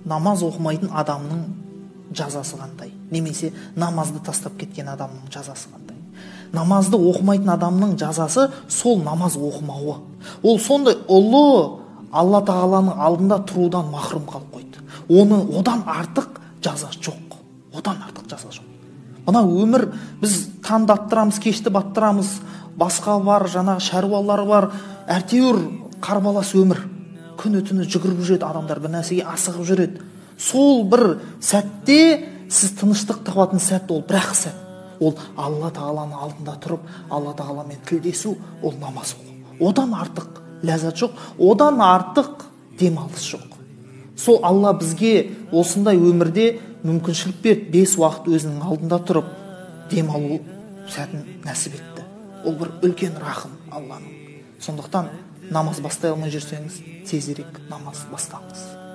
намаз оқымайтын адамның жазасы қандай, немесе намазды тастап кеткен адамның жазасы қандай? Намазды оқымайтын адамның жазасы сол намаз оқымауы. Ол сондай ұлы Алла тағаланың алдында тұрудан махрұм қалып қойды. Одан артық жаза жоқ. Одан артық жаза жоқ. Мына өмір, біз таңды аттырамыз, кешті баттырамыз, басқа бар, жаңағы шаруалар бар, әйтеуір қарбалас өмір. Күні түні жүгіріп жүреді адамдар, бір нәрсеге асығып жүреді. Сол бір сәтте сіз тыныштық табатын сәт, ол бір-ақ сәт. Ол Алла тағаланың алдында тұрып, Алла тағаламен тілдесу, ол намаз оқу. Одан артық ләззат жоқ, одан артық демалыс жоқ. Сол Алла бізге осындай өмірде мүмкіншілік берді, 5 уақыт өзінің алдында тұрып демалу сәтін нәсіп етті. Ол бір үлкен рахым Алланың. Сондықтан намаз бастай алмай жүрсеңіз, тезірек намаз бастаңыз.